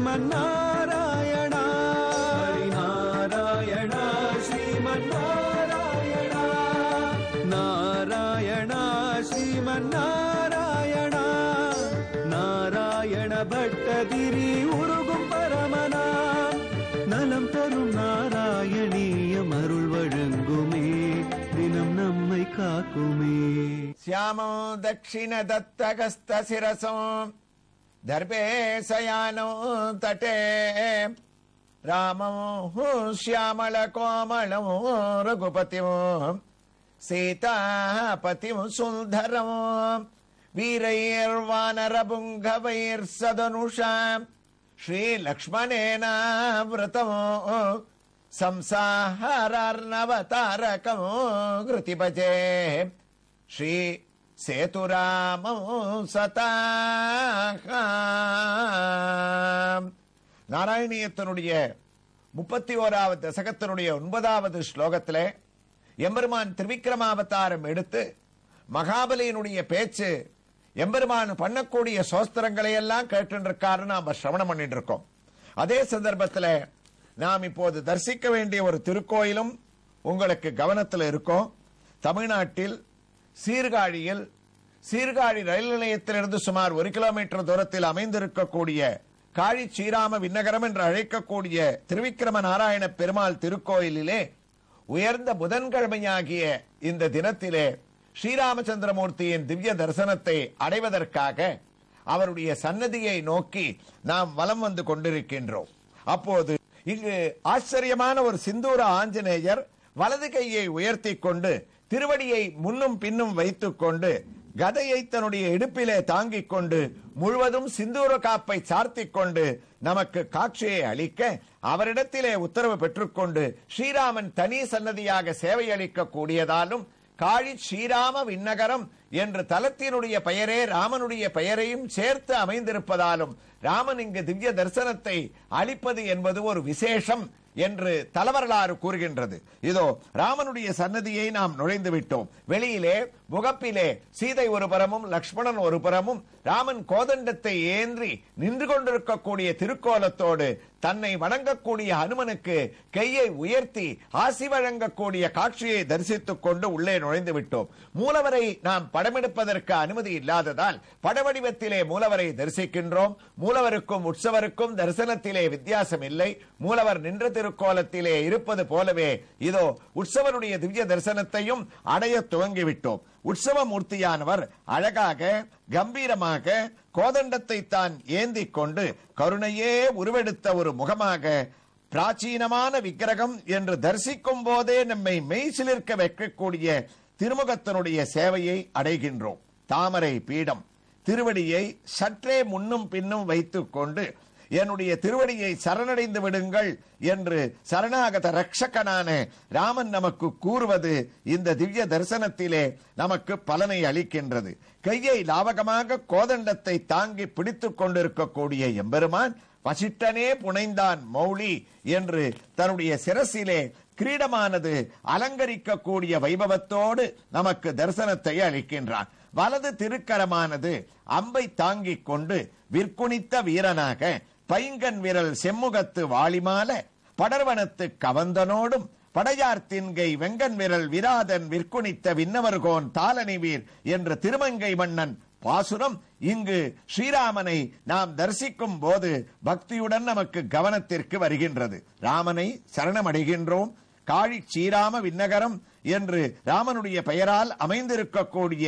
ஸ்ரீமன்னாராயணா ஹரிநாராயணா ஸ்ரீமன்னாராயணா நாராயணா ஸ்ரீமன்னாராயணா நாராயண பட்டதிரி உருகும் பரமனா நலம் தரும் நாராயணீயம் அருள் வழங்குமே தினம் நம்மை காக்குமே श्यामो दक्षिण दत्तगस्त शिरसो दर्भे शयानो तटे रामो श्यामल कोमलो रघुपतिमो सीतापतिमो सुंदरमो वीरैर्वानरपुंगवैर्सदनुषा श्रीलक्ष्मणेन व्रतमो संसारार्णवतारकमो कृतिभजे श्री சேதுராமோ சதாஹாம். நாராயணியத்தினுடைய 31வது தசகத்தினுடைய 9வது ஸ்லோகத்திலே எம்பெருமான் திரிவிக்ரமாவதாரம் எடுத்து மகாபலியினுடைய பேச்சு எம்பெருமான் பண்ணக்கூடிய சோஸ்திரங்களை எல்லாம் கேட்டு நாம சிரவணம் பண்ணிட்டு இருக்கோம். அதே சந்தர்ப்பத்தில் நாம் இப்போது தரிசிக்க வேண்டிய ஒரு திருக்கோயிலும் உங்களுக்கு கவனத்தில் இருக்கும். தமிழ்நாட்டில் சீர்காழி ரயில் நிலையத்திலிருந்து சுமார் 1 கிலோமீட்டர் தூரத்தில் அமைந்திருக்கக்கூடிய காழி ஸ்ரீராம விண்ணகரம் என்று அழைக்கக்கூடிய திருவிக்கிரம நாராயண பெருமாள் திருக்கோயிலிலே உயர்ந்த புதன்கிழமையாகிய இந்த தினத்திலே ஸ்ரீராமச்சந்திரமூர்த்தியின் திவ்ய தரிசனத்தை அடைவதற்காக அவருடைய சன்னதியை நோக்கி நாம் வலம் வந்து கொண்டிருக்கின்றோம். அப்போது இங்கு ஆச்சரியமான ஒரு சிந்தூர ஆஞ்சநேயர் வலது கையை உயர்த்தி கொண்டு திருவடியை முன்னும் பின்னும் வைத்துக் கொண்டு கதையை தன்னுடைய இடுப்பிலே தாங்கிக் கொண்டு முழுவதும் சிந்தூர காப்பை சார்த்திக் கொண்டு நமக்கு காட்சியை அளிக்க அவரிடத்திலே உத்தரவு பெற்றுக்கொண்டு ஸ்ரீராமன் தனி சன்னதியாக சேவை அளிக்க கூடியதாலும் காழி ஸ்ரீராம விண்ணகரம் என்ற தலத்தினுடைய பெயரே ராமனுடைய பெயரையும் சேர்த்து அமைந்திருப்பதாலும் ராமன் இங்கு திவ்ய தரிசனத்தை அளிப்பது என்பது ஒரு விசேஷம் என்று தலவரலாறு கூறுகின்றது. இதோ ராமனுடைய சன்னதியை நாம் நுழைந்து விட்டோம். வெளியிலே முகப்பிலே சீதை ஒரு புறமும் லக்ஷ்மணன் ஒரு புறமும் ராமன் கோதண்டத்தை ஏந்தி நின்று கொண்டிருக்கக்கூடிய திருக்கோலத்தோடு தன்னை வணங்கக்கூடிய ஹனுமனுக்கு கையை உயர்த்தி ஆசி வழங்கக்கூடிய காட்சியை தரிசித்துக் கொண்டு உள்ளே நுழைந்து விட்டோம். மூலவரை நாம் படமெடுப்பதற்கு அனுமதி இல்லாததால் படவடிவத்திலே மூலவரை தரிசிக்கின்றோம். மூலவருக்கும் உற்சவருக்கும் தரிசனத்திலே வித்தியாசம் இல்லை. மூலவர் நின்ற திருக்கோலத்திலே இருப்பது போலவே இதோ உற்சவருடைய திவ்ய தரிசனத்தையும் அடைய துவங்கிவிட்டோம். உற்சவ மூர்த்தியானவர் அழகாக கம்பீரமாக கோதண்டத்தை தான் ஏந்தி கொண்டு கருணையே உருவெடுத்த ஒரு முகமாக பிராச்சீனமான விக்கிரகம் என்று தரிசிக்கும் போதே நம்மை மெய்சிலிர்க்க வைக்கக்கூடிய திருமுகத்தினுடைய சேவையை அடைகின்றோம். தாமரை பீடம் திருவடியை சற்றே முன்னும் பின்னும் வைத்துக் கொண்டு என்னுடைய திருவடியை சரணடைந்து விடுங்கள் என்று சரணாகத ரட்சகனான ராமன் நமக்கு கூறுவது இந்த திவ்ய தரிசனத்திலே நமக்கு பலனை அளிக்கின்றது. கையை லாவகமாக கோதண்டத்தை தாங்கி பிடித்துக் கொண்டிருக்கக்கூடிய எம்பெருமான் வசிட்டனே புனைந்தான் மௌலி என்று தன்னுடைய சிரசிலே கிரீடமானது அலங்கரிக்கக்கூடிய வைபவத்தோடு நமக்கு தரிசனத்தை அளிக்கின்றான். வலது திருக்கரமானது அம்பை தாங்கிக் கொண்டு விற்குணித்த வீரனாக பைங்கன் விரல் செம்முகத்து வாளிமால படர்வனத்து கவந்தனோடும் படையார்த்தின்கை வெங்கன் விரல் விராதன் விற்குணித்த விண்ணவர்கோன் தாளனி வீர் என்ற திருமங்கை மன்னன் பாசுரம் இங்கு ஸ்ரீராமனை நாம் தரிசிக்கும் போது பக்தியுடன் நமக்கு கவனத்திற்கு வருகின்றது. ராமனை சரணமடைகின்றோம். காழி ஸ்ரீராம விண்ணகரம் என்று ராமனுடைய பெயரால் அமைந்திருக்கக்கூடிய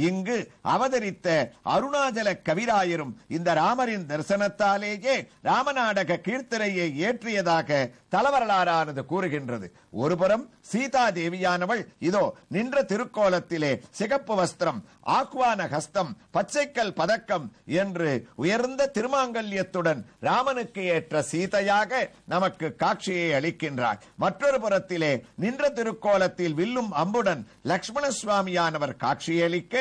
இங்கு அவதரித்த அருணாச்சல கவிராயரும் இந்த ராமரின் தரிசனத்தாலேயே ராமநாடக கீர்த்தனையை ஏற்றியதாக தலவரலாறானது கூறுகின்றது. ஒருபுறம் சீதா தேவியானவள் இதோ நின்ற திருக்கோலத்திலே சிகப்பு வஸ்திரம், ஆக்குவான ஹஸ்தம், பச்சைக்கல் பதக்கம் என்று உயர்ந்த திருமாங்கல்யத்துடன் ராமனுக்கு ஏற்ற சீதையாக நமக்கு காட்சியை அளிக்கின்றார். மற்றொரு புறத்திலே நின்ற திருக்கோலத்தில் வில்லும் அம்புடன் லக்ஷ்மண சுவாமியானவர் காட்சியளிக்க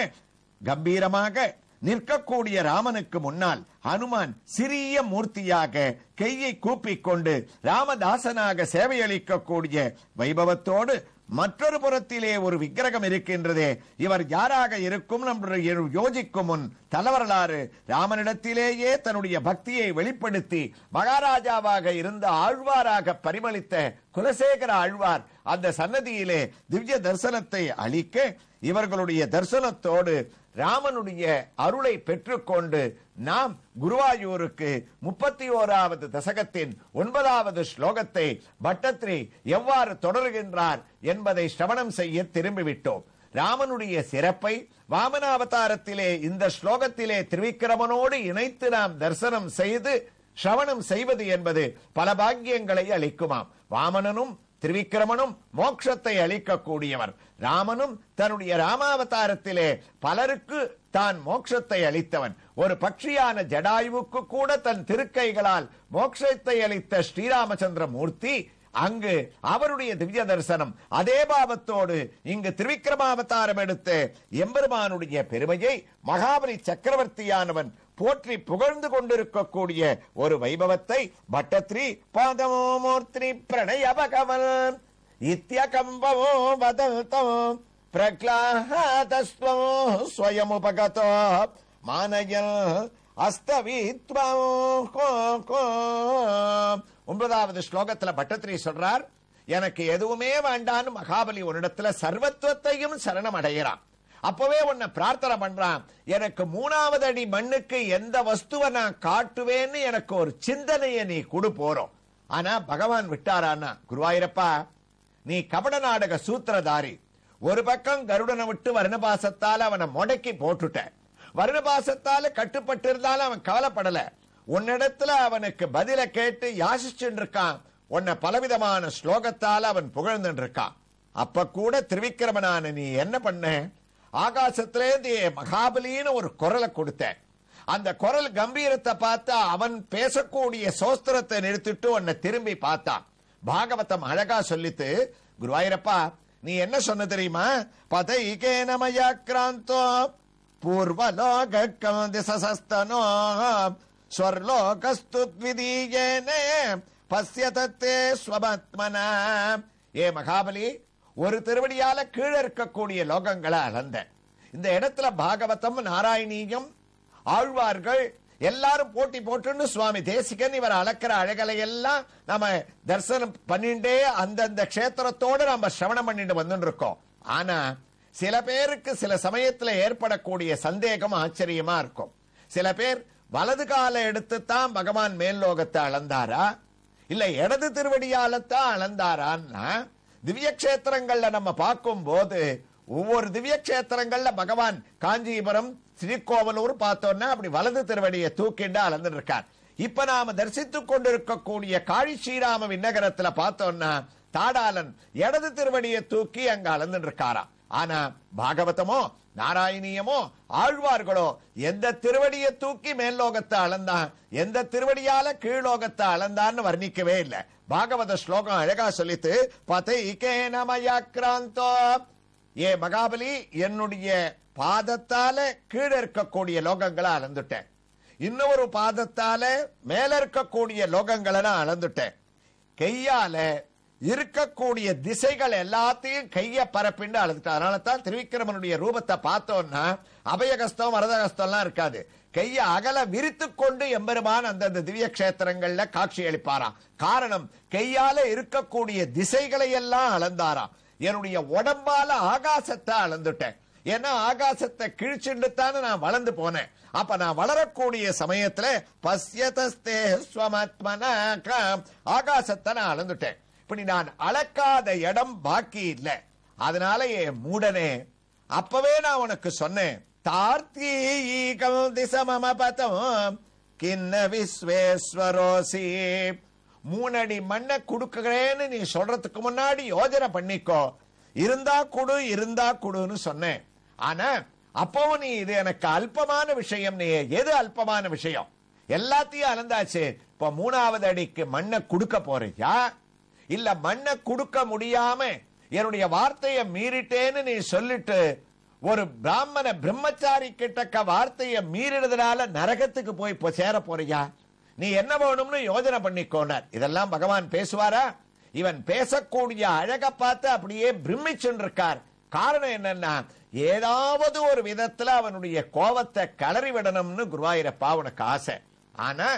கம்பீரமாக நிற்கக்கூடிய ராமனுக்கு முன்னால் ஹனுமான் சிறிய மூர்த்தியாக கையை கூப்பிக் கொண்டு ராமதாசனாக சேவையளிக்கக்கூடிய வைபவத்தோடு மற்றொரு புறத்திலே ஒரு விக்கிரகம் இருக்கின்றதே, இவர் யாராக இருக்கும் என்று யோசிக்கும் முன் தலவரலாறு ராமனிடத்திலேயே தன்னுடைய பக்தியை வெளிப்படுத்தி மகாராஜாவாக இருந்த ஆழ்வாராக பரிமளித்த குலசேகர ஆழ்வார் அந்த சன்னதியிலே திவ்ய தரிசனத்தை அளிக்க, இவர்களுடைய தரிசனத்தோடு ராமனுடைய அருளை பெற்றுக்கொண்டு நாம் குருவாயூருக்கு 31வது தசகத்தின் 9வது ஸ்லோகத்தை பட்டத்ரி எவ்வாறு தொடர்கின்றார் என்பதை ஸ்ரவணம் செய்ய திரும்பிவிட்டோம். ராமனுடைய சிறப்பை வாமனாவதாரத்திலே இந்த ஸ்லோகத்திலே திரிவிக்கிரமனோடு இணைத்து நாம் தரிசனம் செய்து ஸ்ரவணம் செய்வது என்பது பல பாக்கியங்களை அளிக்குமாம். வாமனனும் திரிவிக்கிரமனும் மோட்சத்தை அளிக்கக்கூடியவர். ராமனும் தன்னுடைய ராமாவதாரத்திலே பலருக்கு தான் மோட்சத்தை அளித்தவன். ஒரு பட்சியான ஜடாயுவுக்கு கூட தன் திருக்கைகளால் மோட்சத்தை அளித்த ஸ்ரீராமச்சந்திர மூர்த்தி அங்கு அவருடைய திவ்ய தரிசனம். அதே பாவத்தோடு இங்கு திரிவிக்கிரமாவதாரம் எடுத்த எம்பெருமானுடைய பெருமையை மகாபலி சக்கரவர்த்தியானவன் போற்றி புகழ்ந்து கொண்டிருக்கக்கூடிய ஒரு வைபவத்தை பட்டத்ரி பாதமூர்த்தி பிரணய பகவன் இத்யகம்பவோ வதல்தோ பிரக்லாதஸ்வோ ஸ்வயமுபகதோ மானயல் அஸ்தவித்வோ. 9வது ஸ்லோகத்துல பட்டத்ரி சொல்றார், எனக்கு எதுவுமே வேண்டான்னு மகாபலி உன்னிடத்துல சர்வத்துவத்தையும் சரணம் அடைகிறான். அப்பவே உன்னை பிரார்த்தனை பண்றான், எனக்கு 3வது அடி மண்ணுக்கு எந்த வஸ்துவை நான் காட்டுவேன்னு எனக்கு ஒரு சிந்தனையை நீ கொடு போறோம். ஆனா பகவான் விட்டாரான்னா, குருவாயிரப்பா நீ கபட நாடக சூத்திரதாரி. ஒரு பக்கம் கருடனை விட்டு வருணபாசத்தால அவனை முடக்கி போட்டுட்ட. வருணபாசத்தால கட்டுப்பட்டு இருந்தாலும் அவன் கவலைப்படல. உன்னிடத்துல அவனுக்கு பதில கேட்டு யாசிச்சுட்டு இருக்கான். உன்னை பலவிதமான ஸ்லோகத்தால அவன் புகழ்ந்து இருக்கான். அப்ப கூட திரிவிக்கிரமனான நீ என்ன பண்ண, ஆகாசத்திலேருந்து மகாபலின்னு ஒரு குரலை கொடுத்த. அந்த குரல் கம்பீரத்தை பார்த்தா அவன் பேசக்கூடிய சோஸ்திரத்தை நிறுத்திட்டு உன்னை திரும்பி பார்த்தான். பாகவதம் அழகா சொல்லித்து, குருவாயிரப்பா நீ என்ன சொன்ன தெரியுமா, பதைகேனமயா கிராந்தோ பூர்வலோக திசஸ்தனோ ஸ்வர்லோகஸ்துத்விதீயேனே பஸ்யதத்தே ஸ்வபத்மனா. ஏ மகாபலி, ஒரு திருவடியால கீழே இருக்கக்கூடிய லோகங்களை அளந்த. இந்த இடத்துல பாகவதம் நாராயணீயம் ஆழ்வார்கள் எல்லாரும் போட்டி போட்டு சுவாமி தேசிகன் இவர் அளக்கிற அழகலை எல்லாம் நம்ம தரிசனம் பண்ணிட்டே அந்தந்த கஷேத்திரத்தோடு நம்ம சிரவணம் பண்ணிட்டு வந்து இருக்கோம். ஆனா சில பேருக்கு சில சமயத்துல ஏற்படக்கூடிய சந்தேகம் ஆச்சரியமா இருக்கும். சில பேர் வலது கால எடுத்துத்தான் பகவான் மேல் லோகத்தை அளந்தாரா, இல்ல இடது திருவடியாலத்தான் அளந்தாரான்னா, திவ்ய கஷேத்திரங்கள்ல நம்ம பார்க்கும் போது ஒவ்வொரு திவ்ய கஷேத்திரங்கள்ல பகவான் காஞ்சிபுரம் ஸ்ரீகோவலூர் பார்த்தோம்னா அப்படி வலது திருவடியை தூக்கிண்டு அளந்துட்டு இருக்கார். இப்ப நாம தரிசித்துக் கொண்டிருக்கக்கூடிய காழி ஸ்ரீராம விண்ணகரத்துல பார்த்தோம்னா தாடாளன் இடது திருவடியை தூக்கி அங்க அளந்துட்டு இருக்காராம். ஆனா பாகவதமோ நாராயணியமோ ஆழ்வார்களோ எந்த திருவடியை தூக்கி மேல்லோகத்தை அளந்தான், எந்த திருவடியால கீழ்லோகத்தை அளந்தான்னு வர்ணிக்கவே இல்லை. பாகவத ஸ்லோகம் அழகா சொல்லித்து, பதைகேனமயாக்ராந்தோ, ஏ மகாபலி என்னுடைய பாதத்தால கீழே இருக்கக்கூடிய லோகங்களை அளந்துட்டேன், இன்னொரு பாதத்தால மேல இருக்கக்கூடிய லோகங்களை நான் அளந்துட்டேன், கையால இருக்கக்கூடிய திசைகள் எல்லாத்தையும் கைய பரப்பிண்டு அளந்துட்டேன். அதனால தான் திருவிக்கிரமனுடைய ரூபத்தை பார்த்தோம்னா அபயகஸ்தம் வரதகஸ்தம் எல்லாம் இருக்காது. கைய அகல விரித்து கொண்டு எம்பெருமான் அந்தந்த திவ்ய கஷேத்திரங்கள்ல காட்சி அளிப்பாராம். காரணம், கையால இருக்கக்கூடிய திசைகளை எல்லாம் அளந்தாராம். என்னுடைய உடம்பால ஆகாசத்தை அளந்துட்டேன். ஏன்னா ஆகாசத்தை கிழிச்சுண்டு தானே நான் வளர்ந்து போனேன். அப்ப நான் வளரக்கூடிய சமயத்துல பஸ்யதஸ்தே ஸ்வமாத்மனா, ஆகாசத்தை நான் அளந்துட்டேன். இப்படி நான் அளக்காத இடம் பாக்கி இல்லை. அதனால என் மூடனே, அப்பவே நான் உனக்கு சொன்னேன், தார்த்தீகம் திசமமபதம் கிண்ண விஸ்வேஸ்வரோசி, 3 அடி மண்ணை கொடுக்கிறேன்னு நீ சொல்றதுக்கு முன்னாடி யோஜனை பண்ணிக்கோ, இருந்தா குடுன்னு சொன்னேன். ஆனா அப்பவும் நீ இது எனக்கு அல்பமான விஷயம், நீ எது அல்பமான விஷயம், எல்லாத்தையும் அளந்தாச்சு, இப்ப 3வது அடிக்கு மண்ணை கொடுக்க போறியா, இல்ல மண்ணை கொடுக்க முடியாம என்னுடைய வார்த்தையை மீறிட்டேன்னு நீ சொல்லிட்டு ஒரு பிராமண பிரம்மச்சாரி கிட்டக்க வார்த்தையை மீறினதுனால நரகத்துக்கு போய் சேர போறியா, நீ என்ன வேணும்னு யோஜனை பண்ணிக்கோனார். இதெல்லாம் பகவான் பேசுவாரா? இவன் பேசக்கூடிய அழக பார்த்து அப்படியே பிரமிச்சுன்னு இருக்கார். காரணம் என்னன்னா, ஏதாவது ஒரு விதத்துல அவனுடைய கோபத்தை கிளறி விடணும்னு குருவாயூரப்பா உனக்கு ஆசை. ஆனா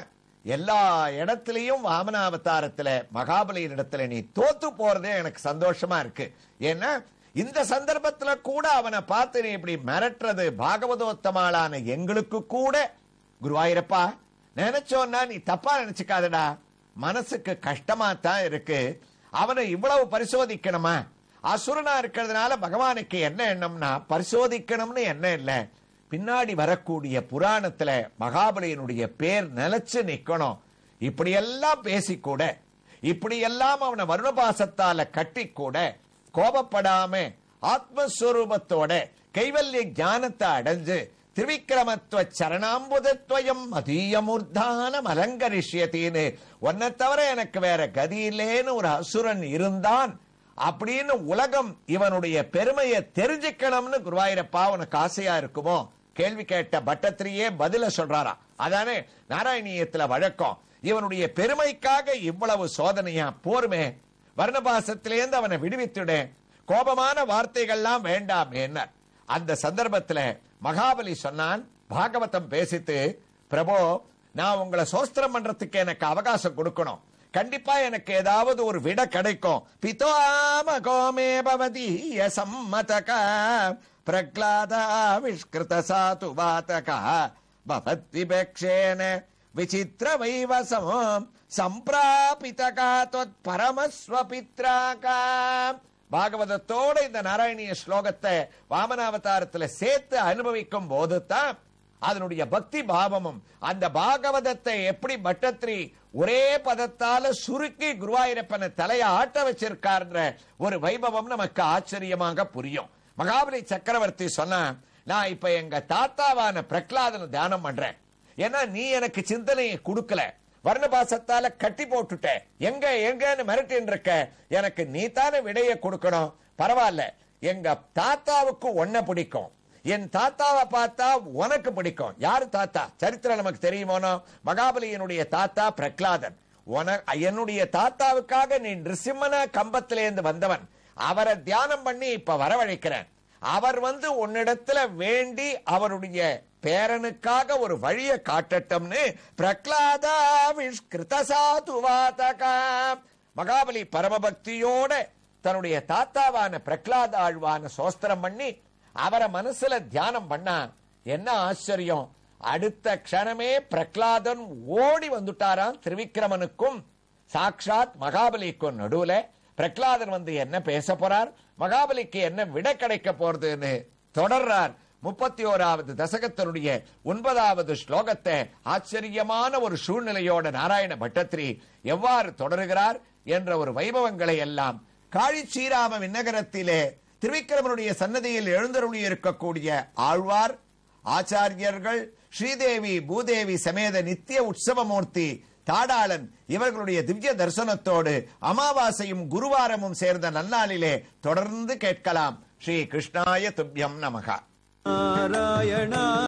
எல்லா இடத்திலையும் வாமனாவதாரத்துல மகாபலியின் இடத்துல நீ தோத்து போறதே எனக்கு சந்தோஷமா இருக்கு. ஏன்னா இந்த சந்தர்ப்பத்துல கூட அவனை பார்த்து நீ இப்படி மிரட்டுறது பாகவதோத்தமாளான எங்களுக்கு கூட குருவாயூரப்பா நினைச்சோன்னா நீ தப்பா நினைச்சுக்காதடா, மனசுக்கு கஷ்டமா தான் இருக்கு. அவனை இவ்வளவு பரிசோதிக்கணுமா? அசுரனா இருக்கிறதுனால பகவானுக்கு என்ன எண்ணம்னா பரிசோதிக்கணும்னு என்ன இல்ல, பின்னாடி வரக்கூடிய புராணத்துல மகாபலியினுடைய பேர் நிலைச்சு நிக்கணும். இப்படியெல்லாம் பேசிக்கூட, இப்படியெல்லாம் அவனை வருணபாசத்தால கட்டி கூட கோபப்படாம ஆத்மஸ்வரூபத்தோட கைவல்ய ஞானத்தை அடைஞ்சு திரிவிக்ரமத்துவ சரணாம்புதத்வயம் மதீயமூர்தானம் அலங்கரிஷ்யத்தின்னு உன்னை தவிர எனக்கு வேற கதியிலேன்னு ஒரு அசுரன் இருந்தான் அப்படின்னு உலகம் இவனுடைய பெருமையை தெரிஞ்சுக்கணும்னு குருவாயூரப்பா உனக்கு ஆசையா இருக்குமோ? கேள்வி கேட்ட பட்டத்திரியே பதில சொல்றாரா. அதானே நாராயணியத்துல வழக்கம். இவனுடைய பெருமைக்காக இவ்வளவு சோதனையா? போருமே, வர்ணபாசத்திலேருந்து அவனை விடுவித்துட, கோபமான வார்த்தைகள்லாம் வேண்டாம் என்ன. அந்த சந்தர்ப்பத்துல மகாபலி சொன்னான், பாகவதம் பேசித்து, பிரபு நான் உங்களை சோஸ்திரம் பண்றதுக்கு எனக்கு அவகாசம் கொடுக்கணும், கண்டிப்பா எனக்கு ஏதாவது ஒரு விட கிடைக்கும். பிதோமகோமே பவதி யசம்மதக பிரக்லாதா விஷ்கிருத சாது வாதக பவத்விபக்ஷேன விசித்ர வைவசம் சம்பிராபிதகா தொத் பரமஸ்வபித்ராகா. பாகவதத்தோட இந்த நாராயணிய ஸ்லோகத்தை வாமனாவதாரத்துல சேர்த்து அனுபவிக்கும் போது தான் அதனுடைய பக்தி பாவமும், அந்த பாகவதத்தை எப்படி பட்டத்திரி ஒரே பதத்தால சுருக்கி குருவாயூரப்பனை தலைய ஆட்ட வச்சிருக்கார்ன்ற ஒரு வைபவம் நமக்கு ஆச்சரியமாக புரியும். மகாபலி சக்கரவர்த்தி சொன்னா, நான் இப்ப எங்க தாத்தாவான பிரகலாதனை தியானம் பண்றேன். ஏன்னா நீ எனக்கு சிந்தனையை கொடுக்கல, வர்ணபாசத்தால கட்டி போட்டுட்ட, எங்க எங்கன்னு மிரட்டின்னு இருக்க, எனக்கு நீ தானே விடைய கொடுக்கணும். பரவாயில்ல, எங்க தாத்தாவுக்கு ஒன்ன பிடிக்கும், என் தாத்தாவை பார்த்தா உனக்கு பிடிக்கும். யாரு தாத்தா? சரித்திரம் நமக்கு தெரியுமோனோ, மகாபலியினுடைய தாத்தா பிரகலாதன். என்னுடைய தாத்தாவுக்காக நீ நிருசிம்மன கம்பத்திலேருந்து வந்தவன், அவரை தியானம் பண்ணி இப்ப வரவழைக்கிறேன். அவர் உன்னிடத்துல வேண்டி அவருடைய பேரனுக்காக ஒரு வழியை காட்டட்டும்னு பிரகலாதா விஷ்கிருத சாதுவாதகா. மகாபலி பரமபக்தியோட தன்னுடைய தாத்தாவான பிரகலாத ஆழ்வான சோஸ்திரம் பண்ணி அவரை மனசுல தியானம் பண்ணா. என்ன ஆச்சரியம், அடுத்த க்ஷணமே பிரகலாதன் ஓடி வந்துட்டாராம் திரிவிக்ரமனுக்கும் சாக்ஷாத் மகாபலிக்கும் நடுவுல. பிரகலாதன் என்ன பேச போறார், மகாபலிக்கு என்ன விட கிடைக்க போறதுன்னு தொடர்றார். 31வது தசகத்தினுடைய 9வது ஸ்லோகத்தை ஆச்சரியமான ஒரு சூழ்நிலையோட நாராயண பட்டத்திரி எவ்வாறு தொடருகிறார் என்ற ஒரு வைபவங்களை எல்லாம் காழி ஸ்ரீராம விண்ணகரத்திலே திரிவிக்ரமனுடைய சன்னதியில் எழுந்தருளி இருக்கக்கூடிய ஆழ்வார், ஆச்சாரியர்கள், ஸ்ரீதேவி பூதேவி சமேத நித்திய உற்சவமூர்த்தி தாடாளன் இவர்களுடைய திவ்ய தரிசனத்தோடு அமாவாசையும் குருவாரமும் சேர்ந்த நன்னாளிலே தொடர்ந்து கேட்கலாம். ஸ்ரீ கிருஷ்ணாய துப்யம் நமக. நாராயணா.